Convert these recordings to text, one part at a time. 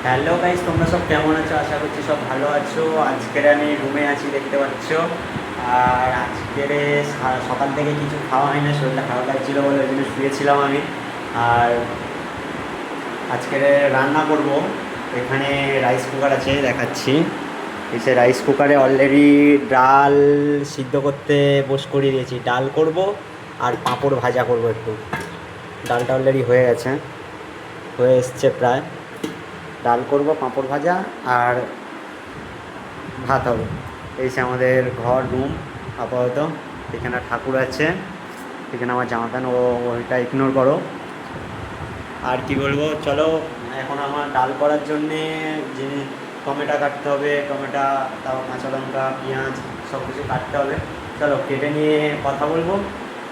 Hello guys, তোমরা সব কেমন আছো? আশা করছি সব ভালো আছো। আজকের আমি রুমে আছি, দেখতে পাচ্ছ। আর আজকের সকাল থেকে কিছু খাওয়া হয় না, শরীরটা খারাপ লাগছিলো বলে ওই জন্য শুয়েছিলাম আমি। আর আজকের রান্না করব। এখানে রাইস কুকার আছে, দেখাচ্ছি। এসে রাইস কুকারে অলরেডি ডাল সিদ্ধ করতে করিয়ে দিয়েছি। ডাল করব আর পাঁপড় ভাজা করব একটু। ডালটা অলরেডি হয়ে গেছে, হয়ে এসছে প্রায়। ডাল করব, পাঁপড় ভাজা আর ভাত হবে। এই যে আমাদের ঘর, রুম আপাতত। এখানে ঠাকুর আছে, এখানে আমার জামা প্যান্ট, ওইটা ইগনোর করো। আর কি বলবো, চলো। এখন আমার ডাল করার জন্যে যে টমেটো কাটতে হবে, টমেটো, তারপর কাঁচা লঙ্কা, পেঁয়াজ সব কিছু কাটতে হবে। চলো কেটে নিয়ে কথা বলবো,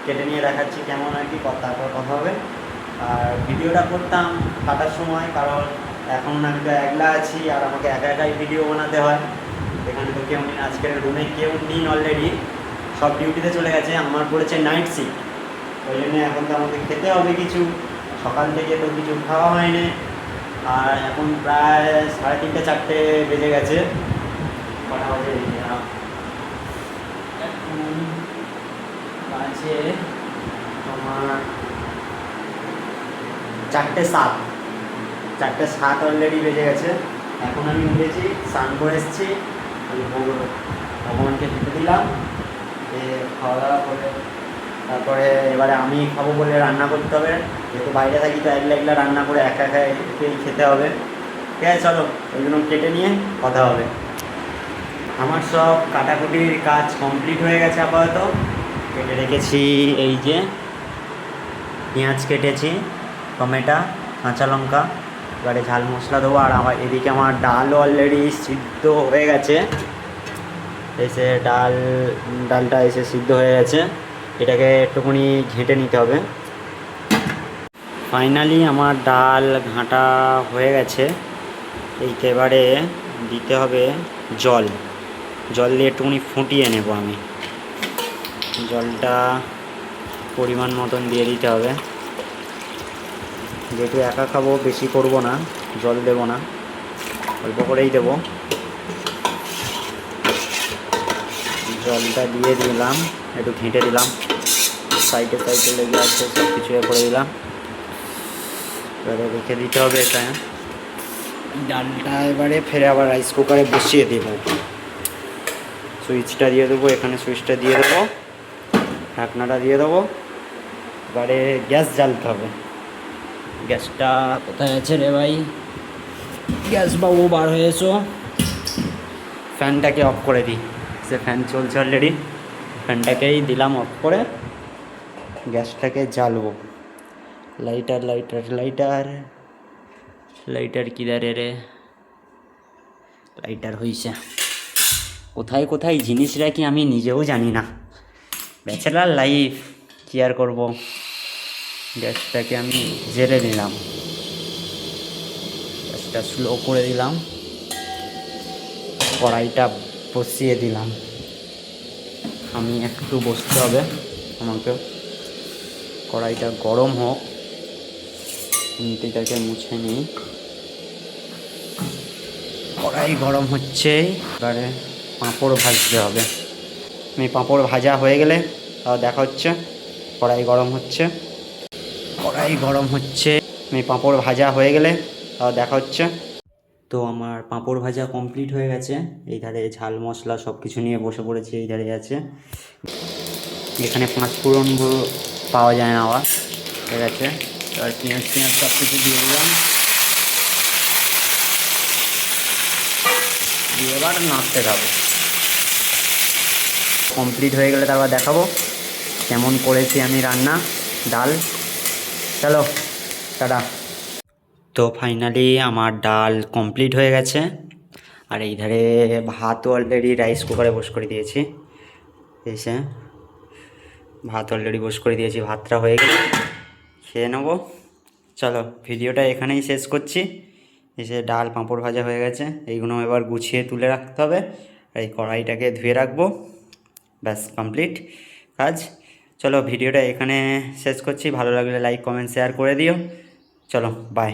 কেটে নিয়ে দেখাচ্ছি কেমন আর কি, তারপর কথা হবে। আর ভিডিওটা করতাম কাটার সময়, কারণ এখন আমি তো একলা আছি আর আমাকে একা একাই ভিডিও বানাতে হয়। এখানে তো কেউ নেই, আজকের রুমে কেউ নেই, অলরেডি সব ডিউটিতে চলে গেছে। আমার পড়েছে নাইট শিফট, ওই জন্য এখন তো আমাকে খেতে হবে কিছু। সকাল থেকে তো কিছু খাওয়া হয়নি। আর এখন প্রায় 3:30 4টে বেজে গেছে। কটা বাজে? এখন বাজে তোমার 4:07। 4:07 অলরেডি বেজে গেছে। এখন আমি উঠেছি, স্নান করে এসেছি, ভগবানকে খেতে দিলাম। খাওয়া দাওয়া করে তারপরে এবারে আমি খাবো বলে রান্না করতে হবে। যেহেতু বাইরে থাকি তো একলা একলা রান্না করে একা একা একেই খেতে হবে। ঠিক আছে, চলো ওই জন্য কেটে নিয়ে কথা হবে। আমার সব কাটাকুটির কাজ কমপ্লিট হয়ে গেছে আপাতত। কেটে রেখেছি, এই যে পেঁয়াজ কেটেছি, টমেটো, কাঁচা লঙ্কা। এবারে ঝাল মশলা দেবো। আর এদিকে আমার ডালও অলরেডি সিদ্ধ হয়ে গেছে। এসে ডালটা এসে সিদ্ধ হয়ে গেছে। এটাকে একটুখানি ঘেঁটে নিতে হবে। ফাইনালি আমার ডাল ঘাঁটা হয়ে গেছে। এইটা এবারে দিতে হবে জল। জল দিয়ে একটুখানি ফুটিয়ে নেব আমি। জলটা পরিমাণ মতন দিয়ে দিতে হবে। যেহেতু একা খাবো, বেশি করব না, জল দেব না, অল্প করেই দেব। জলটা দিয়ে দিলাম, একটু ঘেঁটে দিলাম। সাইডে সাইডে লেগে আছে, সব কিছু করে দিলাম। এবারে রেখে দিতে হবে এটা। ডালটা এবারে ফেরে আবার রাইস কুকারে বসিয়ে দেব। সুইচটা দিয়ে দেবো, এখানে সুইচটা দিয়ে দেবো, ঢাকনাটা দিয়ে দেবো। এবারে গ্যাস জ্বালতে হবে। গ্যাসটা কোথায় আছে রে ভাই? গ্যাস বাবু, বার হয়ে এসো। ফ্যানটাকে অফ করে দিই। সে ফ্যান চলছে অলরেডি, ফ্যানটাকেই দিলাম অফ করে। গ্যাসটাকে জ্বালবো। লাইটার লাইটার লাইটার লাইটার কিদারে রে? লাইটার হয়েছে। কোথায় কোথায় জিনিস রাখি আমি নিজেও জানি না। ব্যাচেলার লাইফ, কি আর করবো। গ্যাসটাকে আমি জেলে নিলাম, গ্যাসটা স্লো করে দিলাম, কড়াইটা বসিয়ে দিলাম। আমি একটু বসতে হবে আমাকে। কড়াইটা গরম হোক, এটাকে মুছে নিই। কড়াই গরম হচ্ছে, এবারে পাঁপড় ভাজতে হবে। আমি পাঁপড় ভাজা হয়ে গেলে তাও দেখা হচ্ছে। কড়াই গরম হচ্ছে, কড়াই গরম হচ্ছে। আমি পাঁপড় ভাজা হয়ে গেলে তাও দেখা হচ্ছে। তো আমার পাঁপড় ভাজা কমপ্লিট হয়ে গেছে। এই ধারে ঝাল মশলা সব কিছু নিয়ে বসে পড়েছি, এই ধারে আছে। এখানে 5 ফোড়ন পাওয়া যায় না আবার, ঠিক আছে। আর পেঁয়াজ সব কিছু দিয়ে দিলাম, দিয়ে এবার নাড়তে থাকবো। কমপ্লিট হয়ে গেলে তারপর দেখাবো কেমন করেছি আমি রান্না ডাল। চলো টাটা। তো ফাইনালি আমার ডাল কমপ্লিট হয়ে গেছে। আর এই ধারে ভাতও অলরেডি রাইস কুকারে করে দিয়েছি। এসে ভাত অলরেডি করে দিয়েছি, ভাতটা হয়ে গেছে, খেয়ে নেবো। চলো ভিডিওটা এখানেই শেষ করছি। এসে ডাল পাঁপড় ভাজা হয়ে গেছে, এইগুলো এবার গুছিয়ে তুলে রাখতে হবে। আর এই কড়াইটাকে ধুয়ে রাখবো। ব্যাস কমপ্লিট কাজ। চলো ভিডিওটা এখানে শেষ করছি। ভালো লাগলে লাইক কমেন্ট শেয়ার করে দিও। চলো বাই।